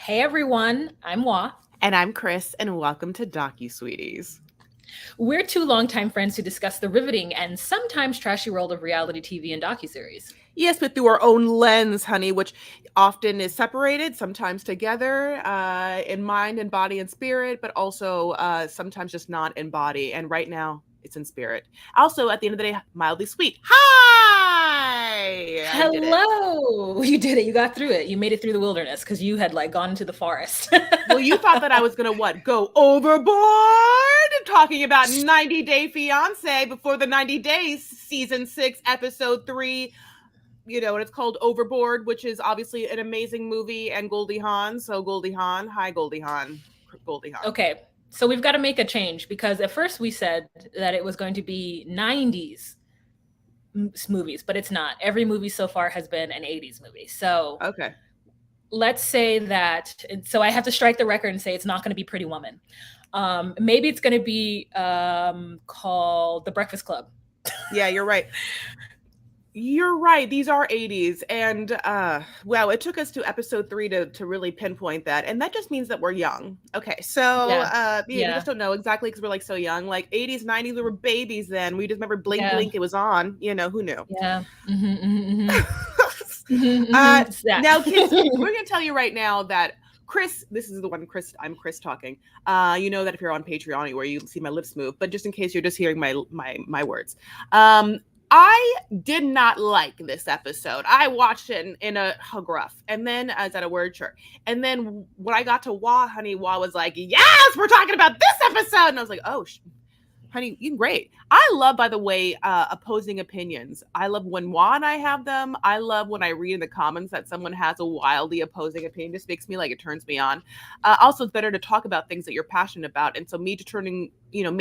Hey everyone, I'm Wa. And I'm Chris, and welcome to DocuSweeties. We're two longtime friends who discuss the riveting and sometimes trashy world of reality TV and docuseries. Yes, but through our own lens, honey, which often is separated, sometimes together, in mind and body and spirit, but also sometimes just not in body. And right now, it's in spirit. Also, at the end of the day, mildly sweet. Hi! I did it. Hello! You did it. You got through it. You made it through the wilderness because you had gone into the forest. Well, you thought that I was going to what? Go overboard? Talking about 90 Day Fiancé before the 90 Days, season 6, episode 3. And it's called Overboard, which is obviously an amazing movie, and Goldie Hawn. So Goldie Hawn, hi Goldie Hawn, Goldie Hawn. Okay, so we've got to make a change because at first we said that it was going to be 90s movies, but it's not. Every movie so far has been an 80s movie. So Okay. let's say that, so I have to strike the record and say it's not going to be Pretty Woman. Maybe it's going to be called The Breakfast Club. Yeah, you're right. You're right. These are 80s. And wow, it took us to episode 3 to really pinpoint that. And that just means that we're young. Okay. So we just don't know exactly because we're like so young. Like 80s, 90s, we were babies then. We just remember blink, blink, it was on. Who knew? Yeah. Now, kids, we're going to tell you right now that Chris, this is the one, Chris, I'm Chris talking. You know that if you're on Patreon where you see my lips move, but just in case you're just hearing my words. I did not like this episode. I watched it in a gruff, and then I was at a word chart. And then when I got to Wa, honey, Wa was like, yes, we're talking about this episode. And I was like, oh, honey, you're great. I love, by the way, opposing opinions. I love when Wa and I have them. I love when I read in the comments that someone has a wildly opposing opinion. This makes me it turns me on. Also, it's better to talk about things that you're passionate about. And so me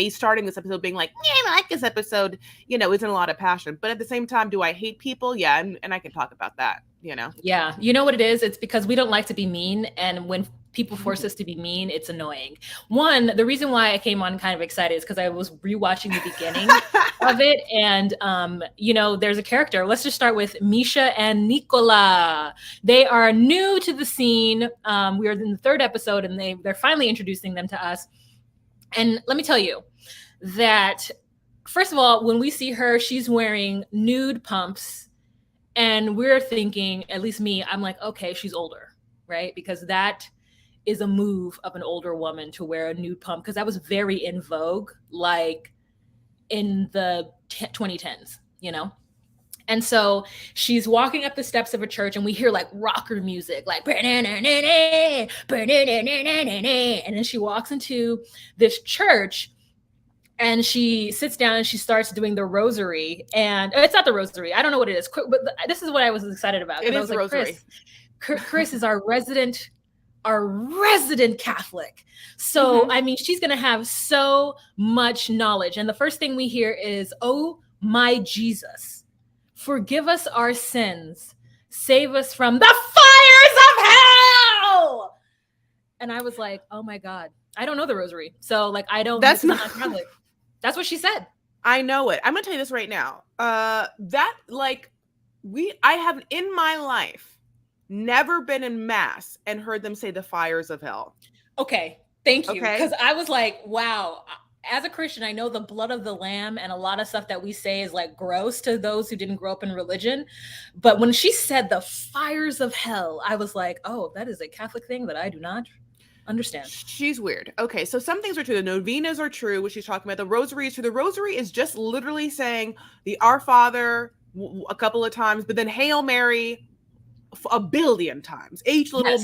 starting this episode being like, yeah, I like this episode, isn't a lot of passion. But at the same time, do I hate people? Yeah, and I can talk about that, Yeah, you know what it is? It's because we don't like to be mean. And when people force us to be mean, it's annoying. One, the reason why I came on kind of excited is because I was rewatching the beginning of it. And, there's a character. Let's just start with Misha and Nicola. They are new to the scene. We are in the 3rd episode and they're finally introducing them to us. And let me tell you that, first of all, when we see her, she's wearing nude pumps. And we're thinking, at least me, I'm like, okay, she's older, right? Because that is a move of an older woman to wear a nude pump, because that was very in vogue, like in the 2010s, And so she's walking up the steps of a church and we hear like rocker music, like, and then she walks into this church and she sits down and she starts doing the rosary. And it's not the rosary. I don't know what it is. But this is what I was excited about. It is the rosary. Chris is our resident Catholic. So, I mean, she's going to have so much knowledge. And the first thing we hear is, oh my Jesus, forgive us our sins. Save us from the fires of hell. And I was like, oh my God, I don't know the rosary. So I don't, that's not Catholic. That's what she said. I know it. I'm going to tell you this right now. I have in my life never been in mass and heard them say the fires of hell. Okay. Thank you. Because I was like, wow. As a Christian, I know the blood of the lamb and a lot of stuff that we say is like gross to those who didn't grow up in religion. But when she said the fires of hell, I was like, oh, that is a Catholic thing that I do not understand. She's weird. Okay, so some things are true. The novenas are true, which she's talking about. The rosary is true. The rosary is just literally saying the Our Father a couple of times, but then Hail Mary a billion times. Each little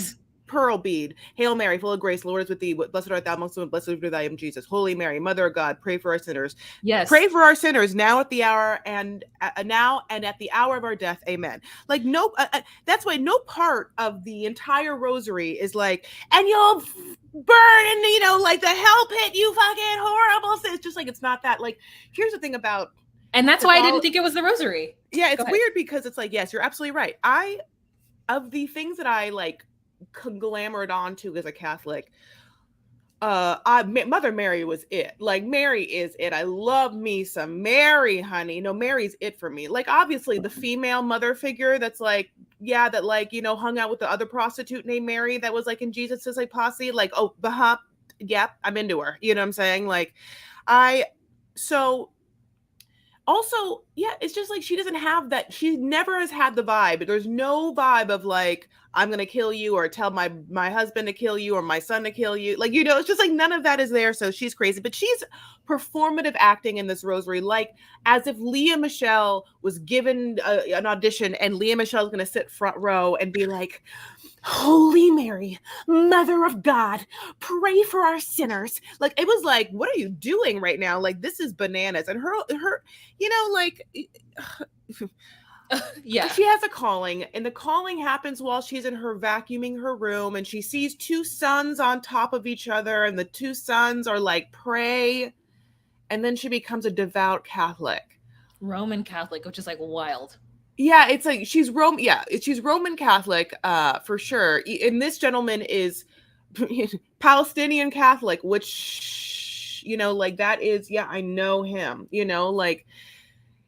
pearl bead. Hail Mary, full of grace, the Lord is with thee. Blessed art thou amongst women, blessed is thy Jesus. Holy Mary, Mother of God, pray for our sinners. Yes. Pray for our sinners now at the hour and now and at the hour of our death. Amen. Like no, that's why no part of the entire rosary is like, and you'll burn and like the hell pit, you fucking horrible. It's just like, it's not that. Like, here's the thing about, and that's why I didn't think it was the rosary. Yeah, it's weird because it's like, yes, you're absolutely right. Of the things that I like glamored onto as a Catholic, Mother Mary was it. Like, Mary is it. I love me some Mary, honey. No, Mary's it for me. Like, obviously the female mother figure that's like yeah, that like, you know, hung out with the other prostitute named Mary that was like in Jesus's like posse. Like, oh, yeah, I'm into her. You know what I'm saying? Like, I, so also, yeah, it's just like she doesn't have that. She never has had the vibe. There's no vibe of like, I'm gonna kill you or tell my husband to kill you or my son to kill you. Like, you know, it's just like none of that is there. So she's crazy. But she's performative acting in this Rosary, like as if Leah Michelle was given an audition and Leah Michelle's gonna sit front row and be like, Holy Mary, Mother of God, pray for our sinners. Like it was like, what are you doing right now? Like this is bananas. And her, you know, like Yeah. she has a calling, and the calling happens while she's in her vacuuming her room, and she sees two suns on top of each other, and the two suns are like pray, and then she becomes a devout Catholic. Roman Catholic, which is like wild. Yeah, it's like she's Roman Catholic, for sure. And this gentleman is Palestinian Catholic, which, you know, like that is, yeah, I know him, you know, like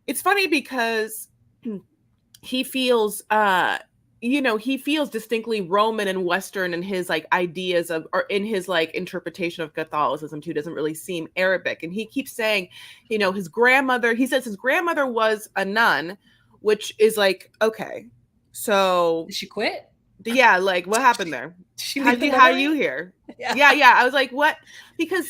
it's funny because he feels, you know, he feels distinctly Roman and Western in his like ideas of, or in his like interpretation of Catholicism too, doesn't really seem Arabic. And he keeps saying, you know, he says his grandmother was a nun, which is like, okay, so Did she quit? yeah, like what happened there? How are you here? Yeah. Yeah. I was like, what? Because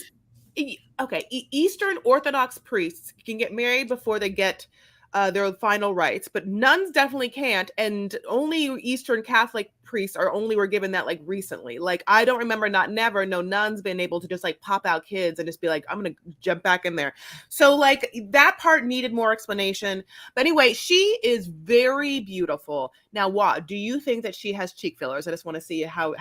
okay, Eastern Orthodox priests can get married before they get their final rites, but nuns definitely can't, and only Eastern Catholic priests were given that like recently. Like I don't remember, no nuns been able to just like pop out kids and just be like, I'm gonna jump back in there. So like that part needed more explanation. But anyway, she is very beautiful. Now, what do you think that she has cheek fillers? I just want to see how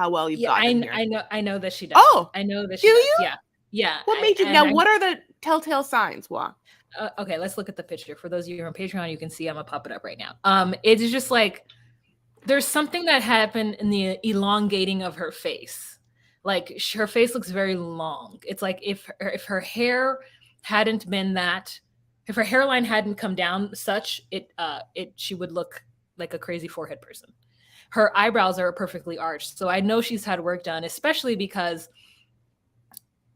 well you've gotten here. I know that she does. Oh, I know that she does. You? Yeah. What made you? Now, what are the telltale signs? What? Okay, let's look at the picture. For those of you who are on Patreon, you can see I'm gonna pop it up right now. It is just like there's something that happened in the elongating of her face. Like her face looks very long. It's like if her hair hadn't been that, if her hairline hadn't come down such, she would look like a crazy forehead person. Her eyebrows are perfectly arched, so I know she's had work done, especially because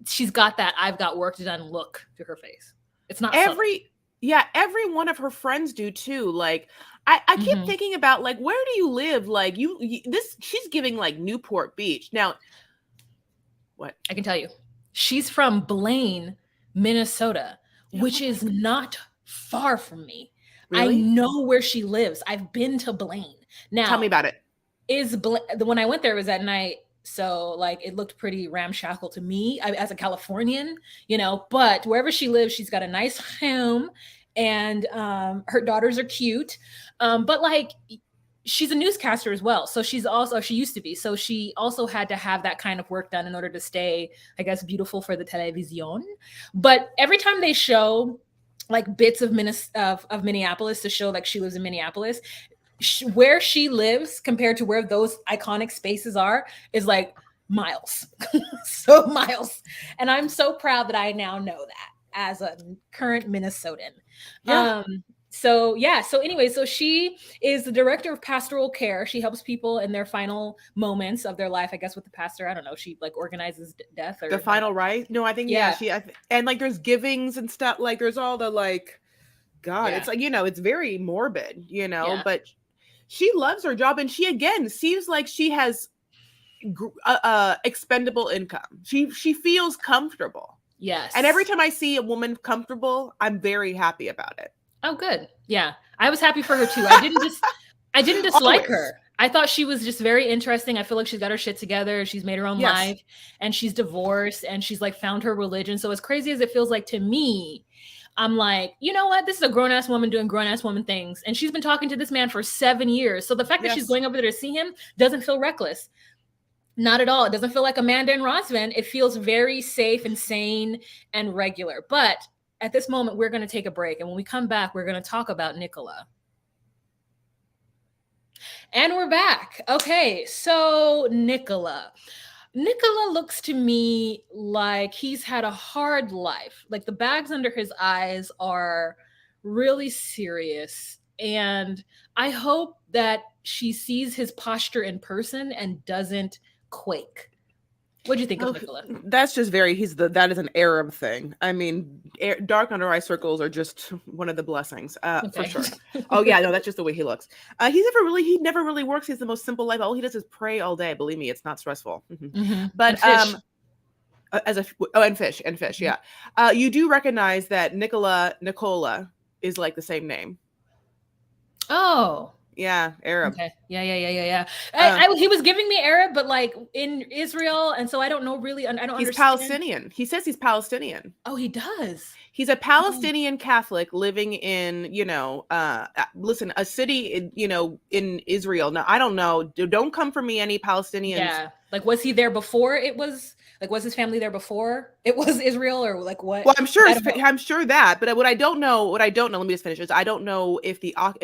she's got that I've got work done look to her face. It's not every one of her friends do too. Like I keep thinking about like, where do you live? Like she's giving like Newport Beach. Now, what? I can tell you. She's from Blaine, Minnesota, which is not far from me. Really? I know where she lives. I've been to Blaine. Now, tell me about it. When I went there, it was at night. So like it looked pretty ramshackle to me as a Californian, you know, but wherever she lives, she's got a nice home and her daughters are cute. But like she's a newscaster as well. So she used to be. So she also had to have that kind of work done in order to stay, I guess, beautiful for the television. But every time they show like bits of Minneapolis to show like she lives in Minneapolis, where she lives compared to where those iconic spaces are is like miles. So miles. And I'm so proud that I now know that as a current Minnesotan. Yeah. So anyway, so she is the director of pastoral care. She helps people in their final moments of their life, I guess, with the pastor. I don't know. She like organizes death or the final rite. No, I think and like there's givings and stuff. Like there's all the like, God, it's like, you know, it's very morbid, you know, but she loves her job, and she again seems like she has expendable income. She feels comfortable. Yes. And every time I see a woman comfortable, I'm very happy about it. Oh, good. Yeah. I was happy for her too. I didn't dislike her. I thought she was just very interesting. I feel like she's got her shit together. She's made her own life, and she's divorced, and she's like found her religion. So as crazy as it feels like to me, I'm like, you know what? This is a grown-ass woman doing grown-ass woman things. And she's been talking to this man for 7 years. So the fact that she's going over there to see him doesn't feel reckless. Not at all. It doesn't feel like Amanda and Rosvin. It feels very safe and sane and regular. But at this moment, we're going to take a break. And when we come back, we're going to talk about Nicola. And we're back. Okay, so Nicola looks to me like he's had a hard life. Like the bags under his eyes are really serious. And I hope that she sees his posture in person and doesn't quake. What do you think of Nicola? That's just that is an Arab thing. I mean, dark under eye circles are just one of the blessings, for sure. Oh yeah, no, that's just the way he looks. He never really works. He has the most simple life. All he does is pray all day. Believe me, it's not stressful. But and fish, yeah. You do recognize that Nicola is like the same name. Oh. Yeah, Arab. Okay. Yeah. He was giving me Arab, but like in Israel, and so I don't know really. I don't understand. He's Palestinian. He says he's Palestinian. Oh, he does. He's a Palestinian Catholic living in, a city, in Israel. Now, I don't know. Don't come for me, any Palestinians. Yeah. Like, was he there before it was? Like, was his family there before it was Israel, or like what? Well, I'm sure that, but what I don't know, let me just finish, is I don't know if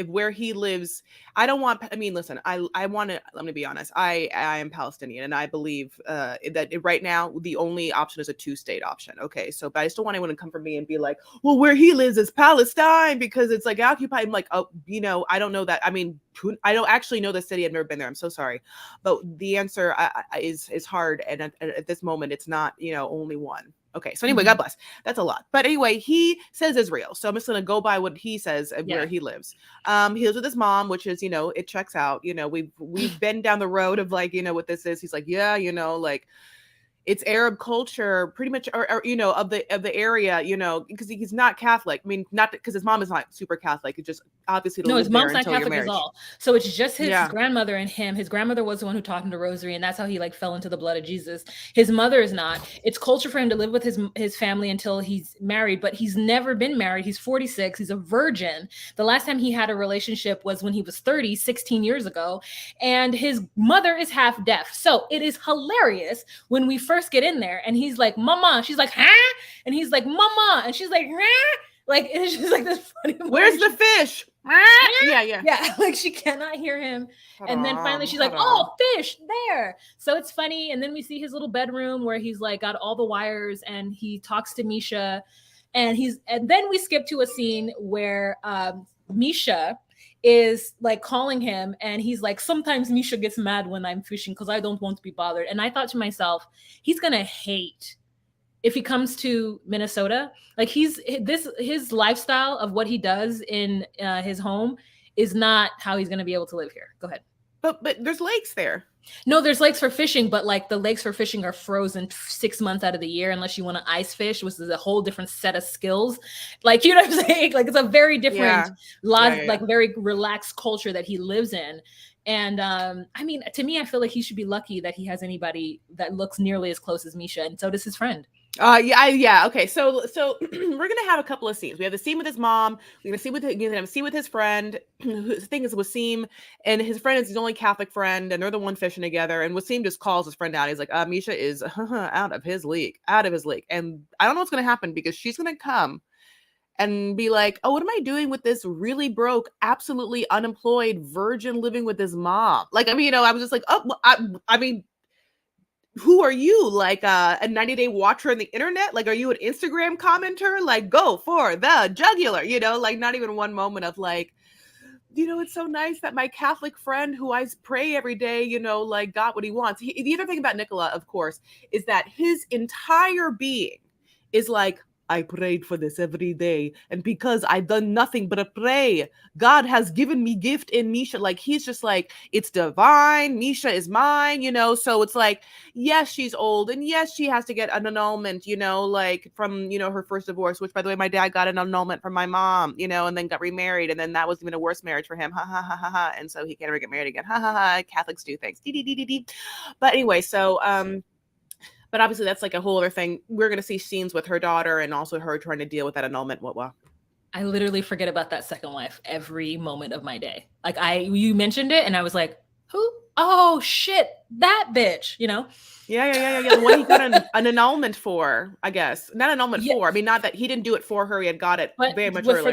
where he lives, I don't want, I mean, listen, I want to, let me be honest, I am Palestinian, and I believe that right now, the only option is a 2-state option. Okay. So, but I still want anyone to come from me and be like, well, where he lives is Palestine because it's like occupied. I'm like, oh, I don't know that. I mean, I don't actually know the city. I've never been there. I'm so sorry. But the answer is hard. And at this moment, it's not, only one. Okay. So anyway, God bless. That's a lot. But anyway, he says Israel. So I'm just going to go by what he says and where he lives. He lives with his mom, which is, it checks out. We've been down the road of like, what this is. He's like, yeah, like, it's Arab culture, pretty much, or of the area, because he's not Catholic. I mean, not because his mom is not super Catholic. It's just obviously his mom's not Catholic at all. So it's just his grandmother and him. His grandmother was the one who taught him the rosary, and that's how he like fell into the blood of Jesus. His mother is not. It's culture for him to live with his family until he's married, but he's never been married. He's 46. He's a virgin. The last time he had a relationship was when he was 30, 16 years ago, and his mother is half deaf. So it is hilarious when we first get in there and he's like, mama, she's like, huh? And he's like, mama, and she's like, huh? Like, it's just like this funny. Where's the fish? Yeah. Like she cannot hear him. And then finally she's like, oh, fish there. So it's funny. And then we see his little bedroom where he's like got all the wires and he talks to Misha. And then we skip to a scene where Misha is like calling him and he's like, sometimes Misha gets mad when I'm fishing because I don't want to be bothered. And I thought to myself, he's gonna hate if he comes to Minnesota. Like his lifestyle of what he does in his home is not how he's gonna be able to live here. Go ahead. But there's lakes there. No, there's lakes for fishing, but like the lakes for fishing are frozen 6 months out of the year unless you want to ice fish, which is a whole different set of skills. Like, you know what I'm saying? Like it's a very different, like very relaxed culture that he lives in. And I mean, to me, I feel like he should be lucky that he has anybody that looks nearly as close as Misha, and so does his friend. Okay. So we're gonna have a couple of scenes. We have the scene with his mom. We're gonna have a scene with his friend. The thing is, Wasim and his friend is his only Catholic friend, and they're the one fishing together. And Wasim just calls his friend out. He's like, Misha is out of his league. And I don't know what's gonna happen because she's gonna come and be like, oh, what am I doing with this really broke, absolutely unemployed virgin living with his mom? Like, I mean, I was just like, oh, I mean, who are you? Like a 90-day watcher on the internet? Like, are you an Instagram commenter? Like, go for the jugular, like not even one moment of like, it's so nice that my Catholic friend who I pray every day, like got what he wants. The other thing about Nicola, of course, is that his entire being is like, I prayed for this every day. And because I've done nothing but pray, God has given me gift in Misha. Like, he's just like, it's divine. Misha is mine, So it's like, yes, she's old. And yes, she has to get an annulment, like from, her first divorce, which by the way, my dad got an annulment from my mom, and then got remarried. And then that was even a worse marriage for him. Ha ha ha ha ha. And so he can't ever get married again. Ha ha ha. Catholics do things. But anyway, so, but obviously that's like a whole other thing. We're going to see scenes with her daughter and also her trying to deal with that annulment. What? I literally forget about that second wife every moment of my day. Like you mentioned it and I was like, who? Oh shit, that bitch, Yeah. The one he got an annulment for, I guess. Not annulment for. I mean, not that he didn't do it for her. He had got it very much earlier for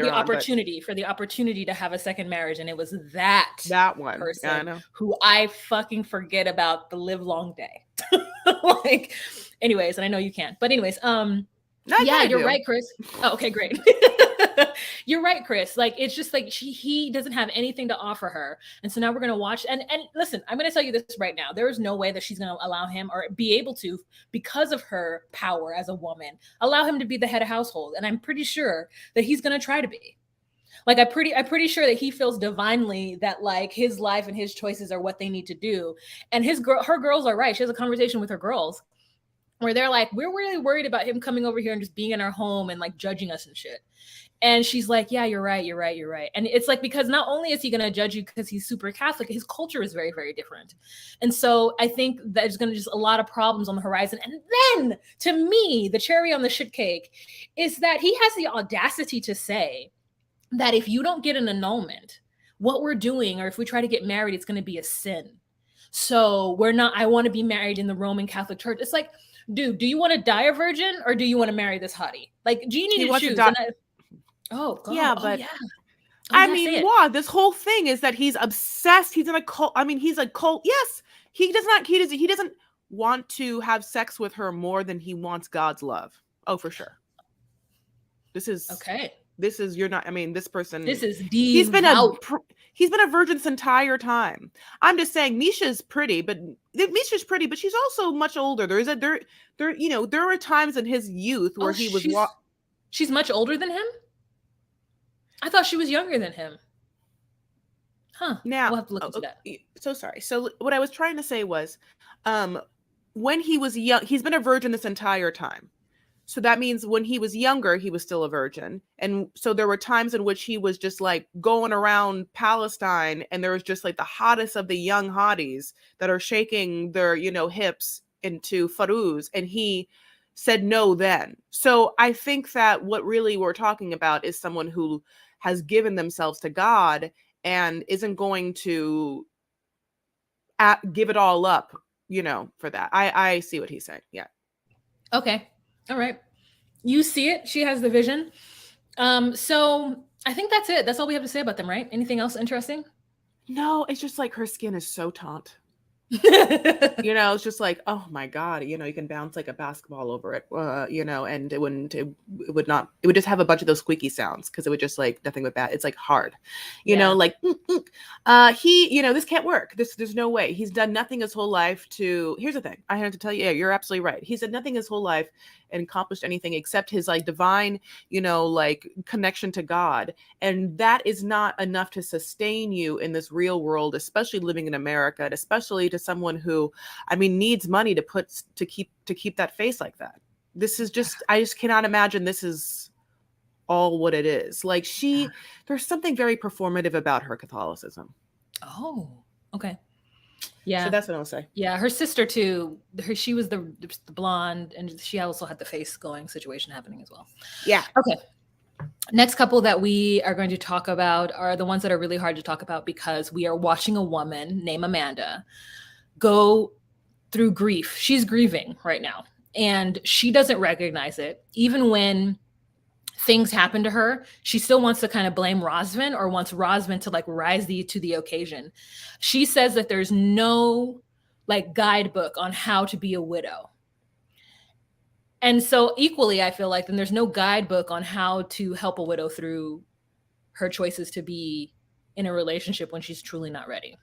the opportunity to have a second marriage. And it was that one person I know. Who I fucking forget about the live long day. Like, anyways, and I know you can't. But anyways, you're right, Chris. Oh, okay, great. You're right, Chris. Like, it's just like he doesn't have anything to offer her. And so now we're going to watch. And listen, I'm going to tell you this right now. There is no way that she's going to allow him or be able to, because of her power as a woman, allow him to be the head of household. And I'm pretty sure that he's going to try to be. Like, I'm pretty sure that he feels divinely that like his life and his choices are what they need to do. And her girls are right. She has a conversation with her girls where they're like, we're really worried about him coming over here and just being in our home and like judging us and shit. And she's like, yeah, you're right. And it's like, because not only is he going to judge you because he's super Catholic, his culture is very, very different. And so I think there's going to just a lot of problems on the horizon. And then to me, the cherry on the shit cake is that he has the audacity to say that if you don't get an annulment, what we're doing, or if we try to get married, it's going to be a sin. So I want to be married in the Roman Catholic Church. It's like, dude, do you want to die a virgin or do you want to marry this hottie? Like, do you need to choose? Oh, God. Yeah, but yeah. I mean, wow, this whole thing is that he's obsessed. He's in a cult. I mean, he's a cult. Yes, he doesn't want to have sex with her more than he wants God's love. Oh, for sure. This is okay. This is, you're not, I mean, this person. This is deep. He's been a virgin this entire time. I'm just saying, Misha's pretty, but she's also much older. There are times in his youth where he was. She's much older than him? I thought she was younger than him. Huh. Now, we'll have to look into that. So sorry. So what I was trying to say was, when he was young, he's been a virgin this entire time. So that means when he was younger, he was still a virgin. And so there were times in which he was just like going around Palestine, and there was just like the hottest of the young hotties that are shaking their, hips into faruz, and he said no then. So I think that what really we're talking about is someone who has given themselves to God and isn't going to give it all up, for that. I see what he's saying. Yeah. Okay. All right. You see it. She has the vision. So I think that's it. That's all we have to say about them, right? Anything else interesting? No, it's just like her skin is so taut. It's just like, oh my God, you can bounce like a basketball over it, and it would just have a bunch of those squeaky sounds because it would just like nothing but bad. It's like hard, like, this can't work. There's no way. He's done nothing his whole life here's the thing. I have to tell you, yeah, you're absolutely right. He's done nothing his whole life and accomplished anything except his like divine, like connection to God. And that is not enough to sustain you in this real world, especially living in America, and especially to someone who, needs money to keep that face like that. This is just, I just cannot imagine this is all what it is. Like there's something very performative about her Catholicism. Oh, okay. Yeah. So that's what I'll say. Yeah. Her sister too, she was the blonde, and she also had the face going situation happening as well. Yeah. Okay. Next couple that we are going to talk about are the ones that are really hard to talk about because we are watching a woman named Amanda go through grief. She's grieving right now, and she doesn't recognize it. Even when things happen to her, she still wants to kind of blame Rosvin, or wants Rosvin to like rise to the occasion. She says that there's no like guidebook on how to be a widow. And so equally, I feel like then there's no guidebook on how to help a widow through her choices to be in a relationship when she's truly not ready.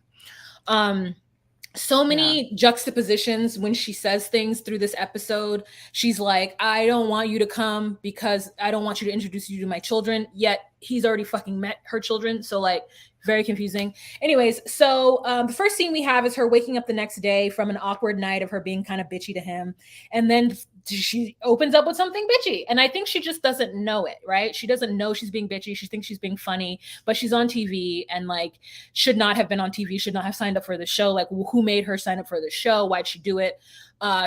So many juxtapositions when she says things through this episode. She's like, I don't want you to come because I don't want you to introduce you to my children. Yet he's already fucking met her children. So like, very confusing. Anyways, so the first scene we have is her waking up the next day from an awkward night of her being kind of bitchy to him. And then she opens up with something bitchy. And I think she just doesn't know it, right? She doesn't know she's being bitchy. She thinks she's being funny, but she's on TV and like should not have been on TV, should not have signed up for the show. Like, who made her sign up for the show? Why'd she do it?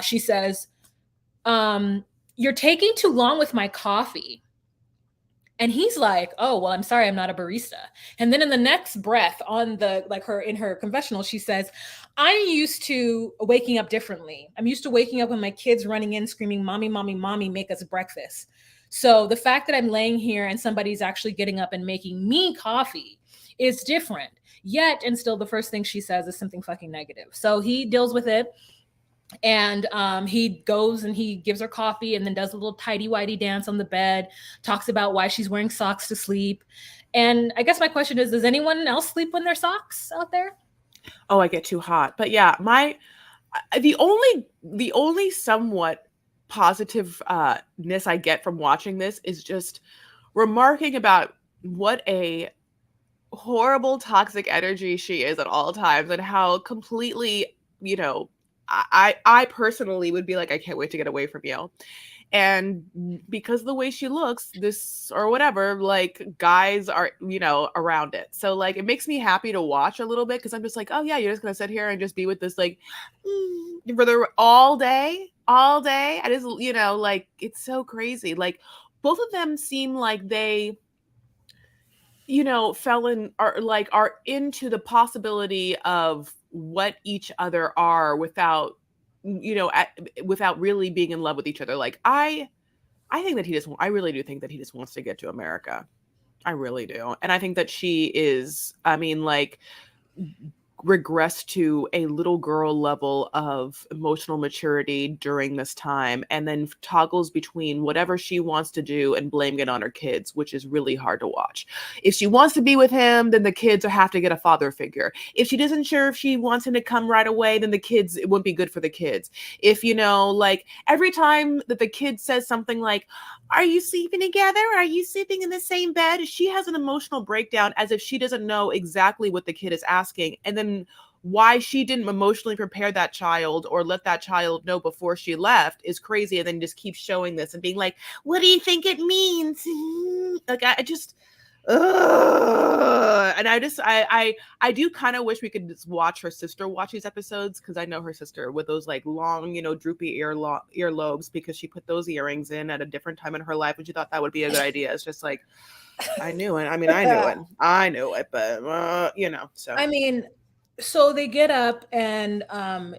She says, you're taking too long with my coffee. And he's like, oh, well, I'm sorry, I'm not a barista. And then in the next breath in her confessional, she says, I'm used to waking up differently. I'm used to waking up when my kids running in screaming, mommy, mommy, mommy, make us breakfast. So the fact that I'm laying here and somebody's actually getting up and making me coffee is different. Yet, and still the first thing she says is something fucking negative. So he deals with it. And he goes and he gives her coffee and then does a little tidy whitey dance on the bed, talks about why she's wearing socks to sleep. And I guess my question is, does anyone else sleep in their socks out there? Oh, I get too hot. But yeah, the only somewhat positive ness I get from watching this is just remarking about what a horrible toxic energy she is at all times, and how completely, I personally would be like, I can't wait to get away from you. And because of the way she looks, this or whatever, like, guys are, around it. So like, it makes me happy to watch a little bit, because I'm just like, oh yeah, you're just gonna sit here and just be with this, like, for the all day. I just, like, it's so crazy. Like, both of them seem like they, fell in, are into the possibility of what each other are, without, without really being in love with each other. Like, I think that I really do think that he just wants to get to America. I really do. And I think that she is, I mean, like, regress to a little girl level of emotional maturity during this time, and then toggles between whatever she wants to do and blaming it on her kids, which is really hard to watch. If she wants to be with him, then the kids have to get a father figure. If she doesn't sure if she wants him to come right away, then it wouldn't be good for the kids. If, like, every time that the kid says something like, are you sleeping together? Are you sleeping in the same bed? She has an emotional breakdown, as if she doesn't know exactly what the kid is asking. And then why she didn't emotionally prepare that child, or let that child know before she left, is crazy. And then just keep showing this and being like, what do you think it means? Like, I just, ugh. And I do kind of wish we could just watch her sister watch these episodes, because I know her sister with those, like, long, droopy earlobes, because she put those earrings in at a different time in her life, and she thought that would be a good idea. It's just like, I knew it. I mean, I knew it, but so. I mean, so they get up and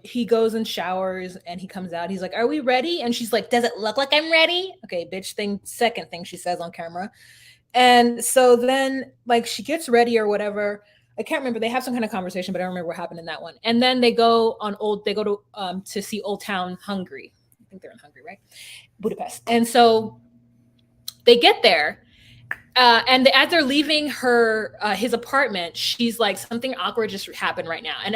he goes and showers and he comes out. He's like, "Are we ready?" And she's like, "Does it look like I'm ready?" Okay, bitch thing, second thing she says on camera. And so then, like, she gets ready or whatever. I can't remember. They have some kind of conversation, but I don't remember what happened in that one. And then they go to see Old Town Hungary. I think they're in Hungary, right? Budapest. And so they get there, and as they're leaving his apartment, she's like, something awkward just happened right now. And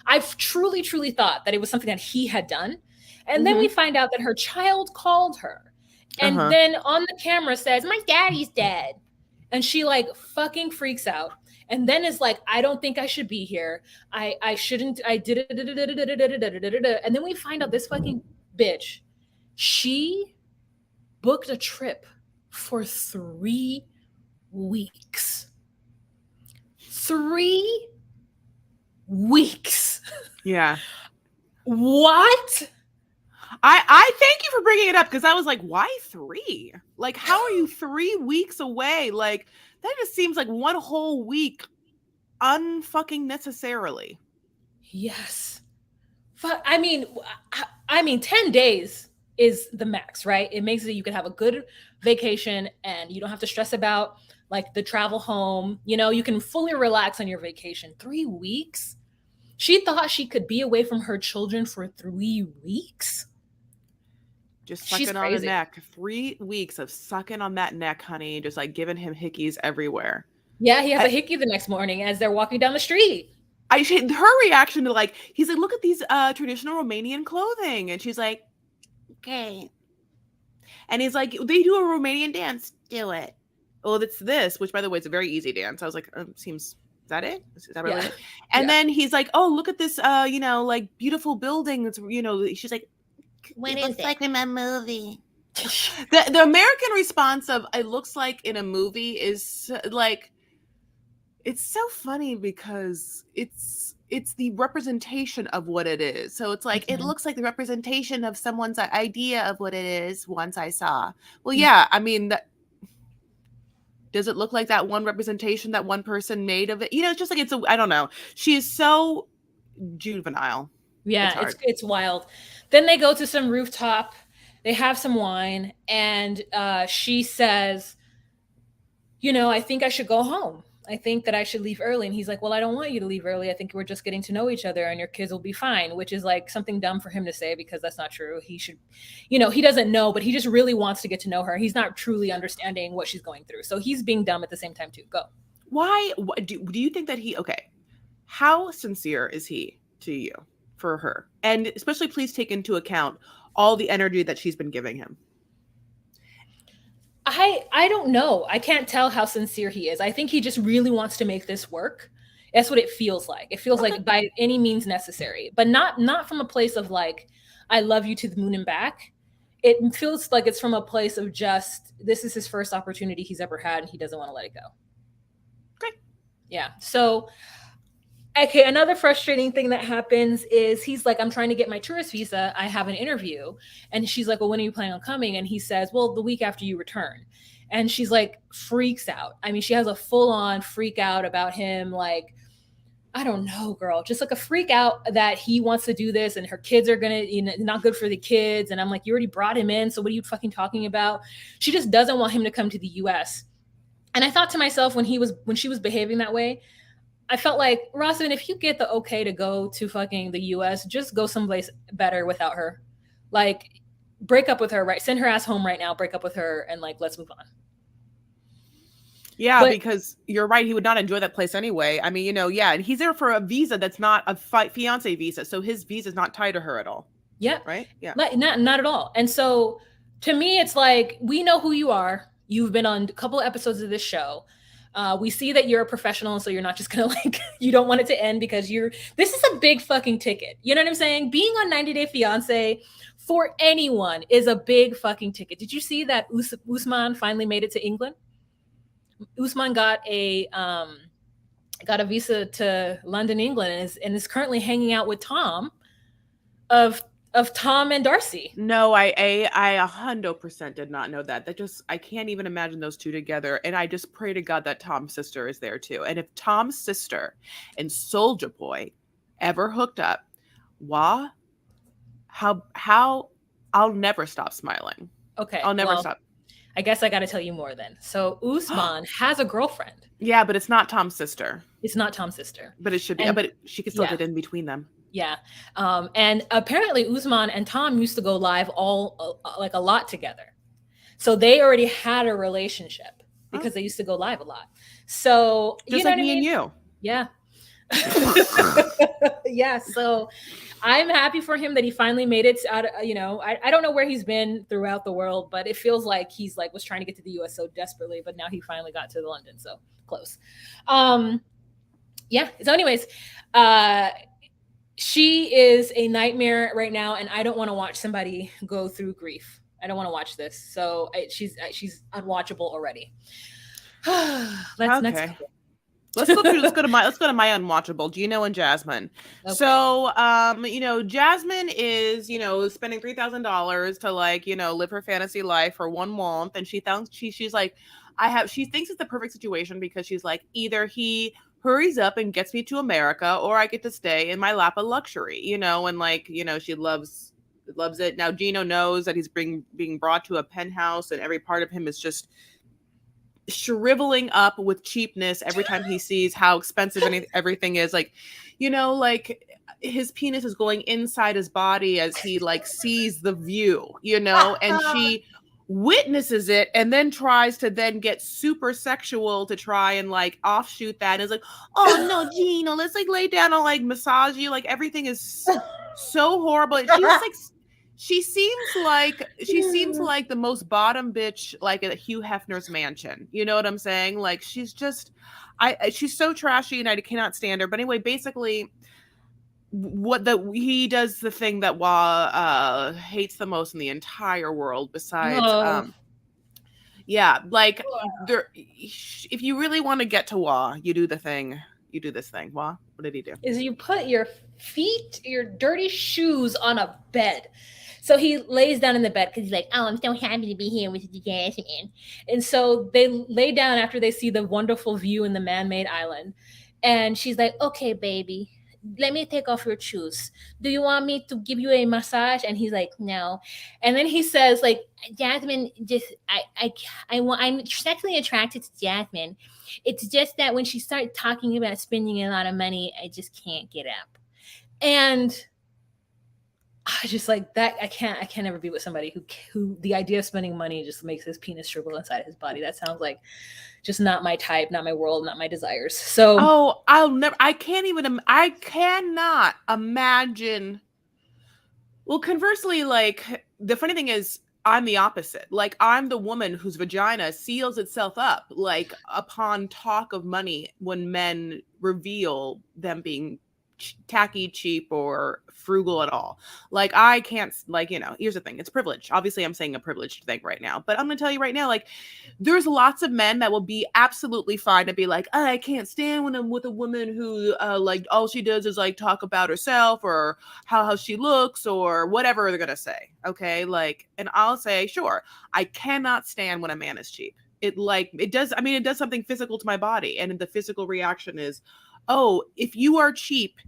I've truly thought that it was something that he had done. And then we find out that her child called her, and then on the camera says, "My daddy's dead." And she, like, fucking freaks out, and then is like, "I don't think I should be here. I shouldn't. I did it." And then we find out this fucking bitch, she booked a trip for 3 weeks. 3 weeks. Yeah. What? I thank you for bringing it up, because I was like, why 3? Like, how are you 3 weeks away? Like, that just seems like one whole week unfucking necessarily. Yes. I mean, 10 days is the max, right? It makes it you can have a good vacation and you don't have to stress about, like, the travel home. You can fully relax on your vacation. 3 weeks? She thought she could be away from her children for 3 weeks? Just She's sucking on the crazy. neck. 3 weeks of sucking on that neck, honey. Just, like, giving him hickeys everywhere. Yeah, he has a hickey the next morning as they're walking down the street. Her reaction to, like, he's like, look at these traditional Romanian clothing. And she's like, okay. And he's like, they do a Romanian dance. Do it. Oh, that's this, which, by the way, is a very easy dance. I was like, is that it? Is that really it? And then he's like, oh, look at this, like, beautiful building. It's, she's like, What is it? Like in a movie. The American response of "it looks like in a movie" is like, it's so funny, because it's the representation of what it is. So it's like, it looks like the representation of someone's idea of what it is once I saw. Well, yeah, I mean, does it look like that one representation that one person made of it? It's just like, I don't know. She is so juvenile. Yeah, it's wild. Then they go to some rooftop. They have some wine, and she says, "I think I should go home." I think that I should leave early. And he's like, well, I don't want you to leave early. I think we're just getting to know each other and your kids will be fine, which is like something dumb for him to say because that's not true. He should, he doesn't know, but he just really wants to get to know her. He's not truly understanding what she's going through. So he's being dumb at the same time too. Go. Why do you think that how sincere is he to you for her? And especially please take into account all the energy that she's been giving him. I don't know. I can't tell how sincere he is. I think he just really wants to make this work. That's what it feels like. It feels like by any means necessary, but not from a place of like, I love you to the moon and back. It feels like it's from a place of just, this is his first opportunity he's ever had and he doesn't want to let it go. Okay. Yeah. So, okay, another frustrating thing that happens is he's like, I'm trying to get my tourist visa. I have an interview. And she's like, well, when are you planning on coming? And he says, well, the week after you return. And she's like, freaks out. I mean, she has a full on freak out about him. Like, I don't know, girl, just like a freak out that he wants to do this and her kids are going to, not good for the kids. And I'm like, you already brought him in. So what are you fucking talking about? She just doesn't want him to come to the US. And I thought to myself when she was behaving that way, I felt like, Rosamund, if you get the okay to go to fucking the US, just go someplace better without her. Like, break up with her, right? Send her ass home right now, break up with her, and like, let's move on. Yeah, because you're right. He would not enjoy that place anyway. I mean, and he's there for a visa that's not a fiancé visa. So his visa is not tied to her at all. Yeah. Right? Yeah. Not at all. And so to me, it's like, we know who you are. You've been on a couple of episodes of this show. We see that you're a professional, so you're not just gonna you don't want it to end because this is a big fucking ticket. You know what I'm saying? Being on 90 Day Fiancé for anyone is a big fucking ticket. Did you see that Usman finally made it to England? Usman got a visa to London, England, and is currently hanging out with Tom of Tom and Darcy. No, I 100% did not know that. I can't even imagine those two together. And I just pray to God that Tom's sister is there too. And if Tom's sister and Soulja Boy ever hooked up, how I'll never stop smiling. Okay. I'll never stop. I guess I got to tell you more then. So Usman has a girlfriend. Yeah, but it's not Tom's sister. It's not Tom's sister. But it should be. But she could still get in between them. Yeah. And apparently Usman and Tom used to go live a lot together. So they already had a relationship because they used to go live a lot. So just like me and you. Yeah. Yeah. So I'm happy for him that he finally made it out. I don't know where he's been throughout the world, but it feels like he's was trying to get to the US so desperately, but now he finally got to London. So close. Yeah. So anyways, she is a nightmare right now, and I don't want to watch somebody go through grief. I don't want to watch this. So she's unwatchable already. Next. Let's go to my unwatchable, Gino and Jasmine. Okay. So Jasmine is spending $3,000 to live her fantasy life for 1 month, and she thinks like she thinks it's the perfect situation because she's like, either he hurries up and gets me to America, or I get to stay in my lap of luxury, and she loves it. Now Gino knows that he's being brought to a penthouse, and every part of him is just shriveling up with cheapness every time he sees how expensive everything is. His penis is going inside his body as he sees the view, and she witnesses it and then tries to then get super sexual to try and offshoot that, and is like, oh no, Gino, let's lay down and massage you. Everything is so horrible. She seems like the most bottom bitch at Hugh Hefner's mansion. You know what I'm saying? She's just she's so trashy and I cannot stand her. But anyway, basically he does the thing that Wah hates the most in the entire world besides if you really want to get to Wah, you do this thing. Wah, what did he do? Is you put your dirty shoes on a bed. So he lays down in the bed because he's like, oh, I'm so happy to be here with the Jasmine. And so they lay down after they see the wonderful view in the man-made island. And she's like, okay, baby, let me take off your shoes. Do you want me to give you a massage? And he's like, no. And then he says, like, Jasmine, just I'm sexually attracted to Jasmine. It's just that when she starts talking about spending a lot of money, I just can't get up. And I just like that. I can't never be with somebody who the idea of spending money just makes his penis shrivel inside his body. That sounds like just not my type, not my world, not my desires. So I cannot imagine. Well, conversely, like the funny thing is I'm the opposite. Like I'm the woman whose vagina seals itself up like upon talk of money when men reveal them being tacky, cheap, or frugal at all. Like I can't, like, here's the thing, it's privilege. Obviously I'm saying a privileged thing right now, but I'm gonna tell you right now, like there's lots of men that will be absolutely fine to be like, oh, I can't stand when I'm with a woman who like all she does is like talk about herself or how she looks or whatever they're gonna say. Okay, like, and I'll say, sure, I cannot stand when a man is cheap. It does something physical to my body, and the physical reaction is, oh, if you are cheap,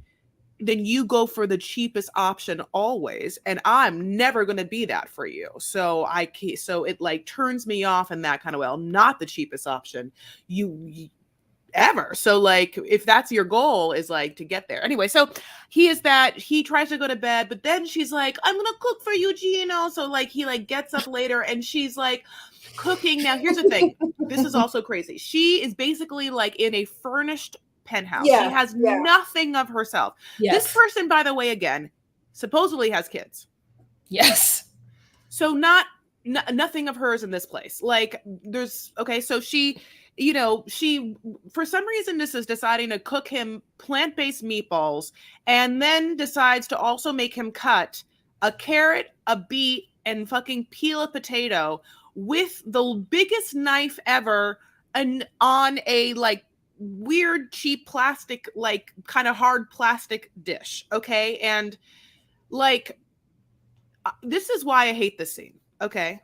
then you go for the cheapest option always, and I'm never going to be that for you. So it like turns me off in that kind of way. I'm not the cheapest option you ever. So like if that's your goal, is like to get there. Anyway, so he tries to go to bed, but then she's like, I'm going to cook for you, Gino. So like he like gets up later and she's like cooking. Now here's the thing. This is also crazy. She is basically like in a furnished penthouse. Yeah, she has nothing of herself. yes. This person, by the way, again, supposedly has kids. Yes. So nothing of hers in this place. Like so she for some reason this is deciding to cook him plant-based meatballs and then decides to also make him cut a carrot, a beet, and fucking peel a potato with the biggest knife ever and on a like weird cheap plastic, like kind of hard plastic dish. Okay. And like this is why I hate this scene. Okay.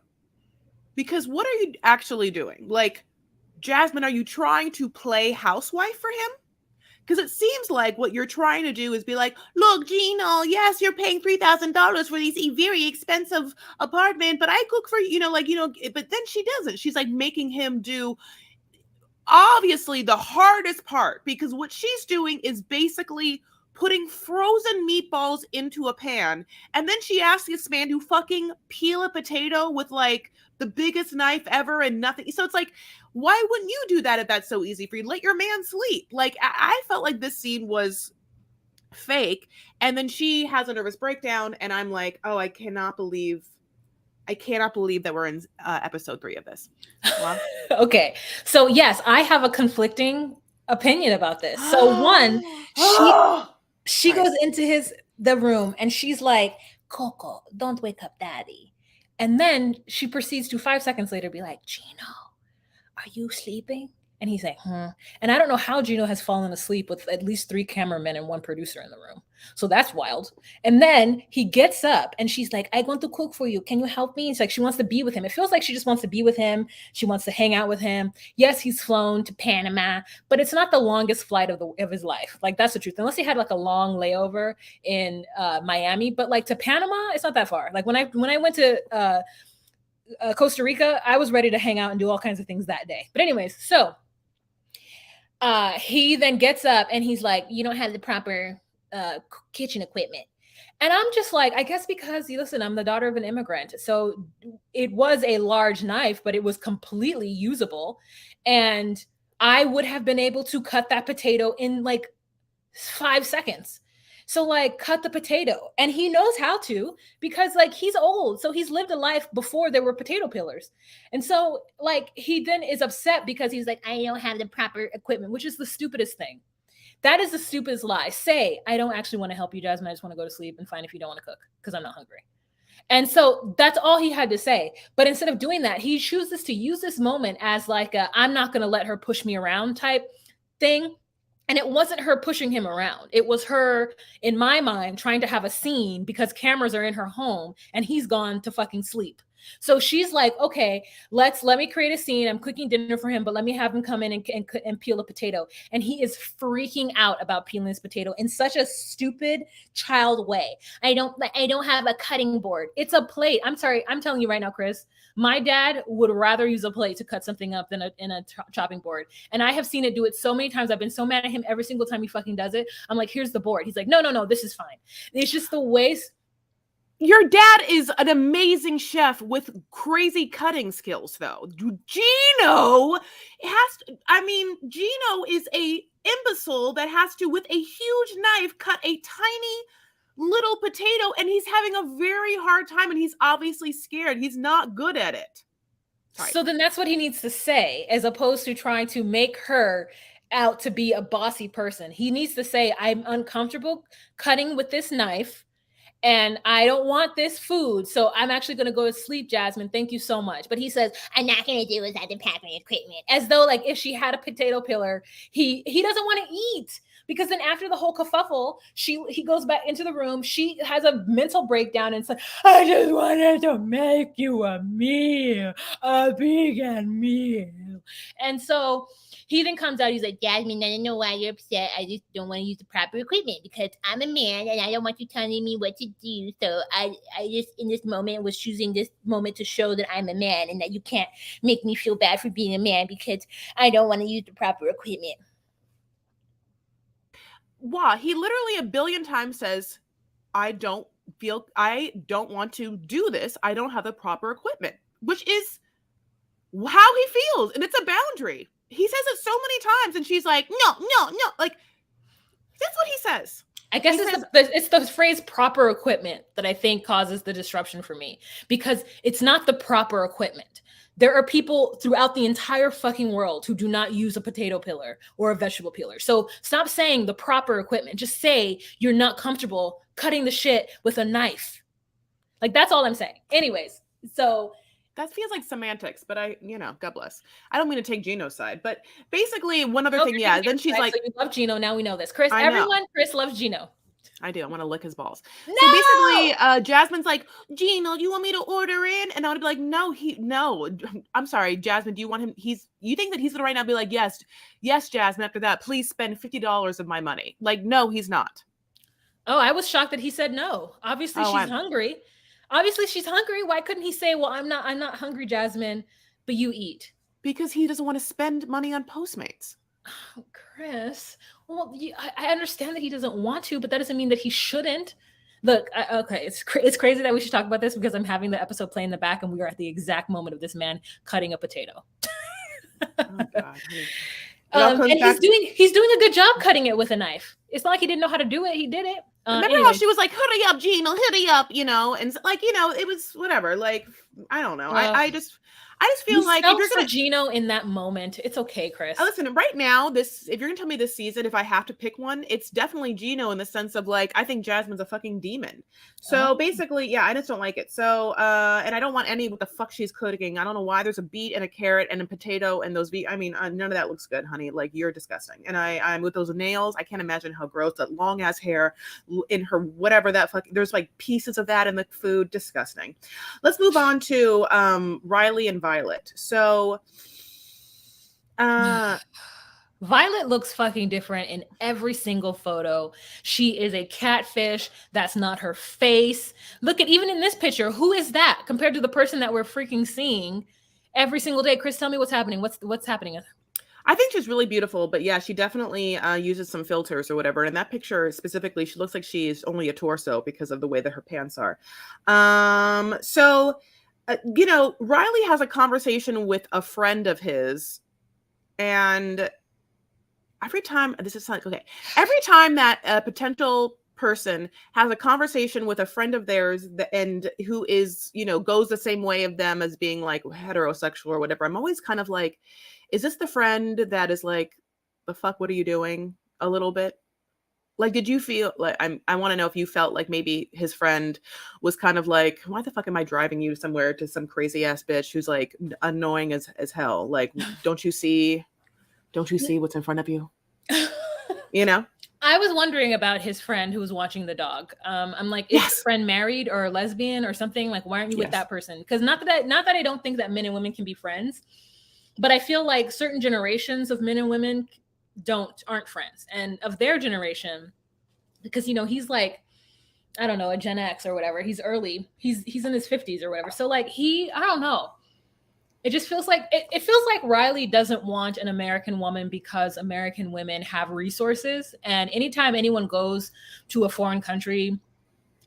Because what are you actually doing? Like, Jasmine, are you trying to play housewife for him? Because it seems like what you're trying to do is be like, look, Gino, yes, you're paying $3,000 for this very expensive apartment, but I cook for but then she doesn't. She's like making him do obviously the hardest part, because what she's doing is basically putting frozen meatballs into a pan, and then she asks this man to fucking peel a potato with like the biggest knife ever and nothing. So it's like, why wouldn't you do that if that's so easy for you? Let your man sleep. Like I felt like this scene was fake, and then she has a nervous breakdown, and I'm like, oh, I cannot believe that we're in episode 3 of this. Well, okay. So yes, I have a conflicting opinion about this. So one, she goes into the room and she's like, Coco, don't wake up daddy. And then she proceeds to 5 seconds later be like, Gino, are you sleeping? And he's like, And I don't know how Gino has fallen asleep with at least 3 cameramen and 1 producer in the room. So that's wild. And then he gets up and she's like, I want to cook for you. Can you help me? It's like she wants to be with him. It feels like she just wants to be with him. She wants to hang out with him. Yes, he's flown to Panama, but it's not the longest flight of his life. Like that's the truth. Unless he had like a long layover in Miami, but like to Panama, it's not that far. Like when I went to Costa Rica, I was ready to hang out and do all kinds of things that day. But anyways, so he then gets up and he's like, you don't have the proper kitchen equipment. And I'm just like, I guess because, listen, I'm the daughter of an immigrant. So it was a large knife, but it was completely usable. And I would have been able to cut that potato in like 5 seconds. So like cut the potato, and he knows how to because like he's old. So he's lived a life before there were potato peelers. And so like he then is upset because he's like, I don't have the proper equipment, which is the stupidest thing. That is the stupidest lie. Say, I don't actually want to help you, Jasmine. I just want to go to sleep and fine if you don't want to cook because I'm not hungry. And so that's all he had to say. But instead of doing that, he chooses to use this moment as like I'm not going to let her push me around type thing. And it wasn't her pushing him around. It was her, in my mind, trying to have a scene because cameras are in her home and he's gone to fucking sleep. So she's like, okay, let me create a scene. I'm cooking dinner for him, but let me have him come in and peel a potato. And he is freaking out about peeling this potato in such a stupid child way. I don't have a cutting board. It's a plate. I'm sorry. I'm telling you right now, Chris, my dad would rather use a plate to cut something up than in a chopping board. And I have seen it do it so many times. I've been so mad at him every single time he fucking does it. I'm like, here's the board. He's like, no, this is fine. It's just the way. Your dad is an amazing chef with crazy cutting skills, though. Gino Gino is a imbecile that has to, with a huge knife, cut a tiny little potato, and he's having a very hard time, and he's obviously scared. He's not good at it. Sorry. So then that's what he needs to say, as opposed to trying to make her out to be a bossy person. He needs to say, I'm uncomfortable cutting with this knife, and I don't want this food, so I'm actually going to go to sleep, Jasmine. Thank you so much. But he says, I'm not going to do without the packing equipment. As though, like, if she had a potato peeler, he doesn't want to eat. Because then after the whole kerfuffle, he goes back into the room. She has a mental breakdown and says, I just wanted to make you a meal, a vegan meal. And so he then comes out, he's like, Jasmine, I don't know why you're upset. I just don't want to use the proper equipment because I'm a man and I don't want you telling me what to do. So I just, in this moment, was choosing this moment to show that I'm a man and that you can't make me feel bad for being a man because I don't want to use the proper equipment. Wow, he literally a billion times says, I don't want to do this. I don't have the proper equipment, which is how he feels. And it's a boundary. He says it so many times, and she's like, no. Like, that's what he says. I guess it's the phrase proper equipment that I think causes the disruption for me, because it's not the proper equipment. There are people throughout the entire fucking world who do not use a potato peeler or a vegetable peeler. So stop saying the proper equipment. Just say you're not comfortable cutting the shit with a knife. Like, that's all I'm saying. Anyways, so that feels like semantics, but God bless. I don't mean to take Gino's side, but basically one other thing, yeah. Then she's like, so you love Gino. Now we know this. Chris, Chris loves Gino. I do. I want to lick his balls. No! So basically, Jasmine's like, Gino, you want me to order in? And I would be like, no. I'm sorry, Jasmine. Do you want him? You think that he's gonna right now be like, yes, Jasmine. After that, please spend $50 of my money. Like, no, he's not. Oh, I was shocked that he said no. Obviously, she's hungry. Obviously, she's hungry. Why couldn't he say, well, I'm not hungry, Jasmine, but you eat? Because he doesn't want to spend money on Postmates. Oh, Chris. Well, I understand that he doesn't want to, but that doesn't mean that he shouldn't. Look, okay, it's crazy that we should talk about this because I'm having the episode play in the back, and we are at the exact moment of this man cutting a potato. Oh, God. And he's doing a good job cutting it with a knife. It's not like he didn't know how to do it. He did it. Remember how she was like, hurry up, Gino, hurry up, and like, it was whatever. Like, I don't know. I just feel like if you're gonna Gino in that moment, it's okay, Chris. Listen, right now, if you're gonna tell me this season, if I have to pick one, it's definitely Gino in the sense of like, I think Jasmine's a fucking demon. So basically, yeah, I just don't like it. So, and I don't want any what the fuck she's cooking. I don't know why there's a beet and a carrot and a potato and those none of that looks good, honey. Like, you're disgusting. And I'm with those nails. I can't imagine how gross that long ass hair in her, whatever that there's like pieces of that in the food. Disgusting. Let's move on to Riley and Violet. So Violet looks fucking different in every single photo. She is a catfish. That's not her face. Look at, even in this picture, who is that compared to the person that we're freaking seeing every single day? Chris, tell me what's happening. What's happening? I think she's really beautiful, but yeah, she definitely uses some filters or whatever. And that picture specifically, she looks like she's only a torso because of the way that her pants are. Riley has a conversation with a friend of his, and every time that a potential person has a conversation with a friend of theirs and who is, goes the same way of them as being like heterosexual or whatever, I'm always kind of like, is this the friend that is like, the fuck, what are you doing? A little bit. Like, did you feel like, I want to know if you felt like maybe his friend was kind of like, why the fuck am I driving you somewhere to some crazy ass bitch who's like annoying as hell? Like, don't you see what's in front of you? I was wondering about his friend who was watching the dog. I'm like, is your friend married or lesbian or something? Like, why aren't you with that person? Because not that I don't think that men and women can be friends, but I feel like certain generations of men and women aren't friends, and of their generation, because he's like, I don't know, a Gen X or whatever. He's early. He's in his 50s or whatever. So like I don't know. It just feels like it feels like Riley doesn't want an American woman because American women have resources. And anytime anyone goes to a foreign country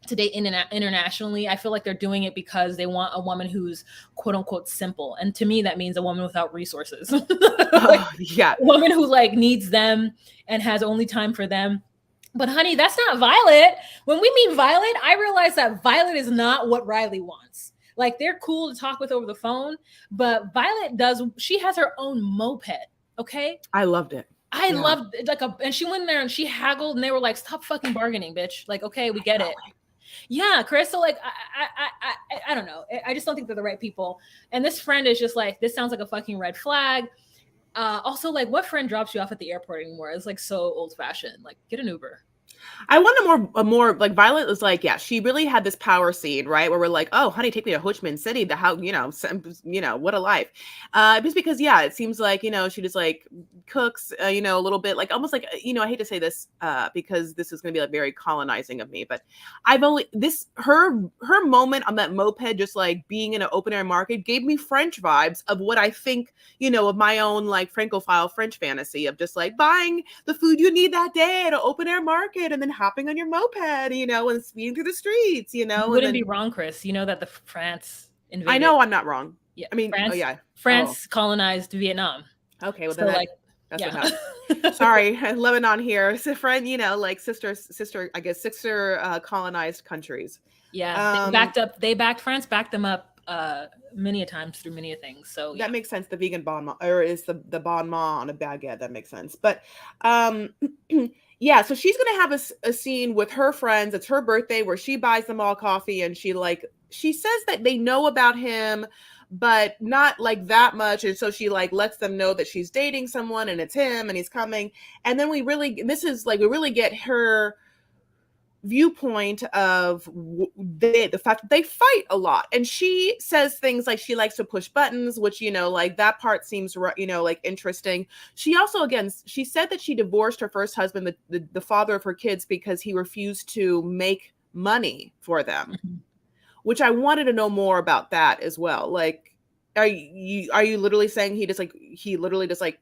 to date internationally, I feel like they're doing it because they want a woman who's quote unquote simple. And to me, that means a woman without resources. Like, a woman who like needs them and has only time for them. But honey, that's not Violet. When we meet Violet, I realize that Violet is not what Riley wants. Like, they're cool to talk with over the phone, but Violet she has her own moped. Okay. I loved it. I loved it. And she went in there and she haggled and they were like, stop fucking bargaining, bitch. Like, okay, we get it. Yeah, Chris. So like, I don't know. I just don't think they're the right people. And this friend is just like, this sounds like a fucking red flag. Also, like, what friend drops you off at the airport anymore? It's like so old fashioned. Like, get an Uber. I want a more like Violet was like, yeah, she really had this power scene, right? Where we're like, oh, honey, take me to Ho Chi Minh City. What a life. Just because, yeah, it seems like, she just like cooks, a little bit like almost like, I hate to say this because this is going to be like very colonizing of me, but her moment on that moped, just like being in an open air market gave me French vibes of what I think, of my own like Francophile French fantasy of just like buying the food you need that day at an open air market and then hopping on your moped, and speeding through the streets, You wouldn't be wrong, Chris. You know that the France invaded. I know I'm not wrong. Yeah. I mean, France colonized Vietnam. Okay, well, then that's what happened. Sorry, Lebanon here. It's a friend, like sister, colonized countries. Yeah, they backed France, backed them up many a times through many a things. So that makes sense. The vegan bon mot, or is the bon mot on a baguette? That makes sense. But yeah, so she's gonna have a scene with her friends. It's her birthday where she buys them all coffee, and she says that they know about him, but not like that much. And so she like lets them know that she's dating someone and it's him and he's coming. And then we really get her viewpoint of the fact that they fight a lot. And she says things like she likes to push buttons, which, like that part seems, like interesting. She also, again, she said that she divorced her first husband, the father of her kids, because he refused to make money for them. Mm-hmm. Which I wanted to know more about that as well. Like, are you literally saying he literally just like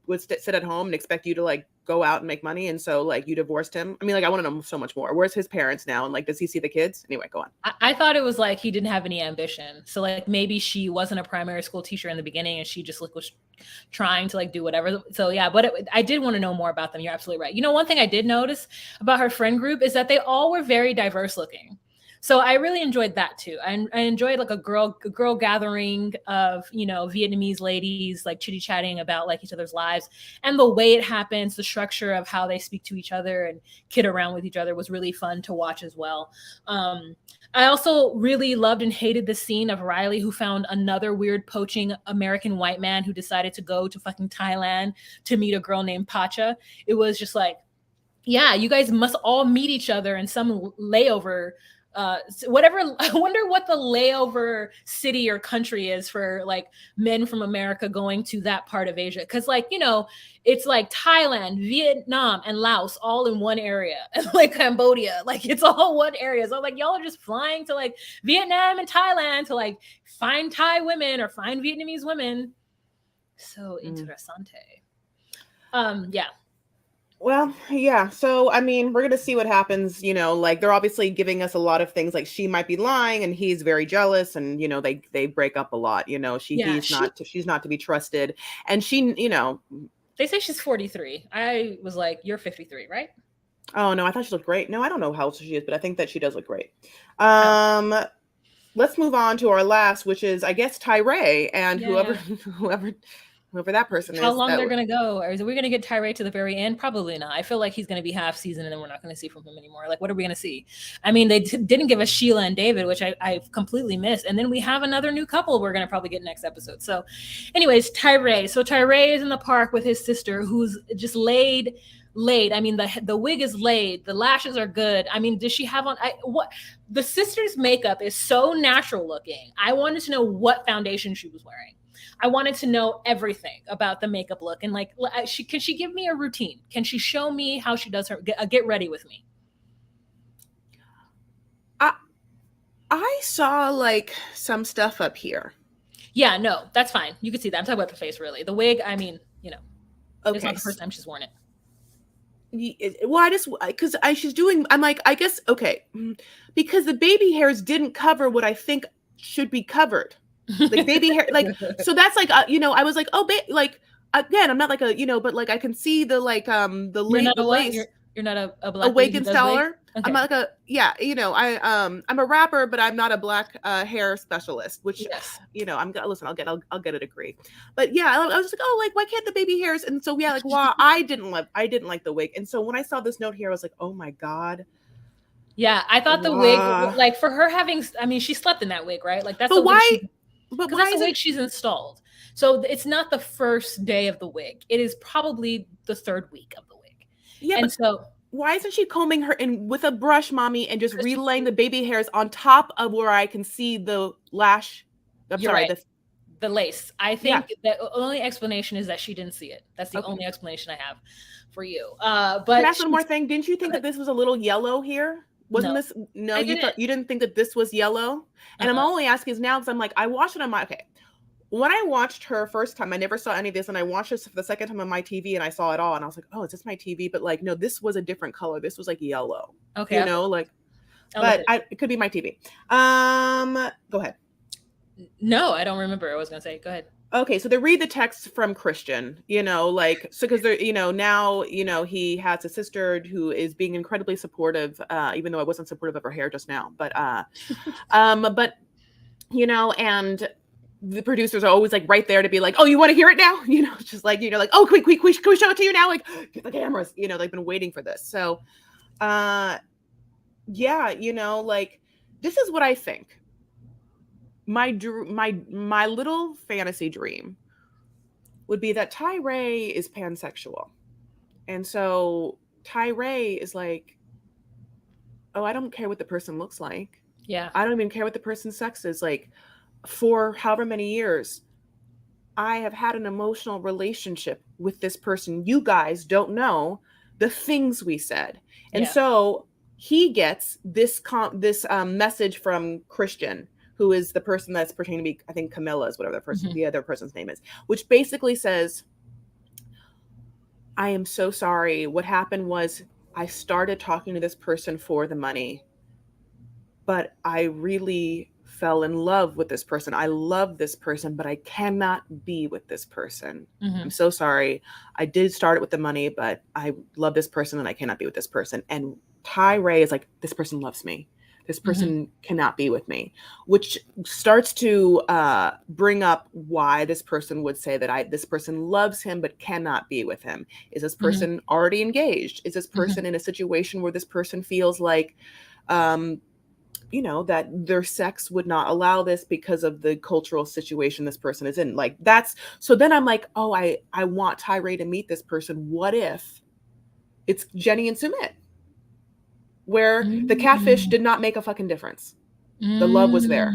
would sit at home and expect you to like go out and make money, and so like you divorced him? I mean, like, I want to know so much more. Where's his parents now, and like, does he see the kids? Anyway, go on. I thought it was like he didn't have any ambition. So like maybe she wasn't a primary school teacher in the beginning, and she just like was trying to like do whatever. So yeah, but I did want to know more about them. You're absolutely right. One thing I did notice about her friend group is that they all were very diverse looking. So I really enjoyed that too. I enjoyed like a girl gathering of, Vietnamese ladies like chitty chatting about like each other's lives, and the way it happens, the structure of how they speak to each other and kid around with each other was really fun to watch as well. I also really loved and hated the scene of Riley, who found another weird poaching American white man who decided to go to fucking Thailand to meet a girl named Pacha. It was just like, yeah, you guys must all meet each other in some layover whatever. I wonder what the layover city or country is for like men from America going to that part of Asia. Cause like, it's like Thailand, Vietnam, and Laos all in one area, and like Cambodia, like it's all one area. So like, y'all are just flying to like Vietnam and Thailand to like find Thai women or find Vietnamese women. So interessante. Yeah. Well, yeah. So, I mean, we're going to see what happens, like they're obviously giving us a lot of things, like she might be lying and he's very jealous, and, they break up a lot, she's not to be trusted. And she, they say she's 43. I was like, you're 53, right? Oh no, I thought she looked great. No, I don't know how old she is, but I think that she does look great. Let's move on to our last, which is, I guess, Tyree, and whoever that person is. How long they're going to go? Or are we going to get Tyree to the very end? Probably not. I feel like he's going to be half season and then we're not going to see from him anymore. Like, what are we going to see? I mean, they didn't give us Sheila and David, which I completely missed. And then we have another new couple we're going to probably get next episode. So anyways, Tyree. So Tyree is in the park with his sister, who's just laid laid. I mean, the wig is laid. The lashes are good. I mean, does she have on? What the sister's makeup is so natural looking. I wanted to know what foundation she was wearing. I wanted to know everything about the makeup look, and like, can she give me a routine? Can she show me how she does her get ready with me? I saw like some stuff up here. Yeah, no, that's fine. You can see that. I'm talking about the face, really. The wig, I mean, you know, it's not the first time she's worn it. Well, I just because she's doing. I'm like, I guess okay, because the baby hairs didn't cover what I think should be covered, like baby hair, like so that's like I was like, oh, like again, I'm not like a but like I can see the like the lace. You're not a black wig installer. Okay. I'm not like I'm a rapper, but I'm not a black hair specialist. Which yes. Listen, I'll get a degree. But yeah, I was like, oh, like why can't the baby hairs? And so yeah, like wow, I didn't like the wig. And so when I saw this note here, I was like, oh my god. Yeah, I thought the wig, like for her having, I mean, she slept in that wig, right? Like that's but why? Because that's the wig she's installed. So it's not the first day of the wig. It is probably the third week of the wig. Yeah, and so why isn't she combing her in with a brush, mommy, and just relaying the baby hairs on top of where I can see the lash? I'm sorry, right. The lace. I think the only explanation is that she didn't see it. That's the only explanation I have for you. But can I ask one more thing? Didn't you think that this was a little yellow here? Wasn't this? No, you didn't think that this was yellow? And I'm only asking now because I'm like, I watched it on my when I watched her first time, I never saw any of this, and I watched this for the second time on my TV, and I saw it all, and I was like, "Oh, is this my TV?" But like, no, this was a different color. This was like yellow. Okay, it could be my TV. Go ahead. No, I don't remember. I was gonna say, go ahead. Okay, so they read the text from Christian, because they're, now, he has a sister who is being incredibly supportive, even though I wasn't supportive of her hair just now, but and the producers are always like right there to be like, oh, you want to hear it now? Just like, like, oh, quick, can we show it to you now? Like, get the cameras, they've been waiting for this. So, like, this is what I think. My little fantasy dream would be that Ty-Ray is pansexual. And so Ty-Ray is like, oh, I don't care what the person looks like. Yeah. I don't even care what the person's sex is. Like, for however many years, I have had an emotional relationship with this person. You guys don't know the things we said. And so he gets this message from Christian, who is the person that's pretending to be, I think Camilla is whatever the other person's name is, which basically says, I am so sorry. What happened was I started talking to this person for the money, but I really fell in love with this person. I love this person, but I cannot be with this person. I'm so sorry. I did start it with the money, but I love this person and I cannot be with this person. And Ty-Ray is like, this person loves me. This person cannot be with me, which starts to bring up why this person would say that this person loves him but cannot be with him. Is this person already engaged? Is this person in a situation where this person feels like, that their sex would not allow this because of the cultural situation this person is in? Like so then I'm like, oh, I want Ty-Ray to meet this person. What if it's Jenny and Sumit? Where the catfish did not make a fucking difference. The love was there.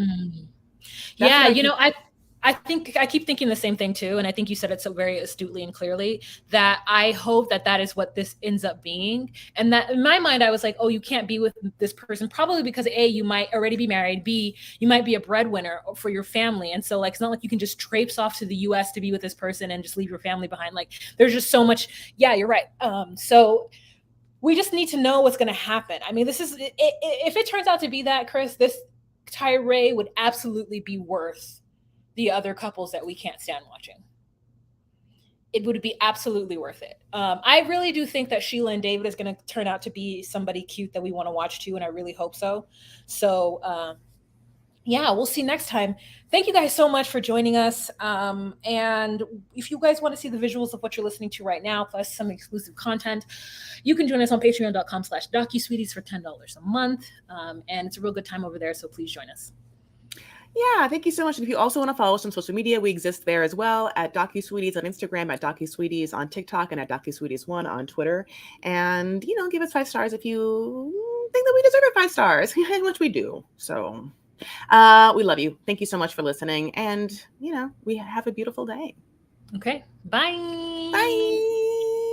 I think I keep thinking the same thing too. And I think you said it so very astutely and clearly that I hope that is what this ends up being. And that in my mind, I was like, oh, you can't be with this person probably because A, you might already be married. B, you might be a breadwinner for your family. And so like, it's not like you can just traipse off to the US to be with this person and just leave your family behind. Like there's just so much. Yeah, you're right. So we just need to know what's going to happen. I mean, if it turns out to be that, Chris, this Ty-Ray would absolutely be worth the other couples that we can't stand watching. It would be absolutely worth it. I really do think that Sheila and David is going to turn out to be somebody cute that we want to watch too, and I really hope so. So, we'll see next time. Thank you guys so much for joining us. And if you guys want to see the visuals of what you're listening to right now, plus some exclusive content, you can join us on patreon.com/DocuSweeties for $10 a month. And it's a real good time over there. So please join us. Yeah, thank you so much. And if you also want to follow us on social media, we exist there as well at DocuSweeties on Instagram, at DocuSweeties on TikTok, and at DocuSweeties1 on Twitter. And, give us 5 stars if you think that we deserve it 5 stars, which we do. So we love you. Thank you so much for listening. And, we have a beautiful day. Okay. Bye. Bye.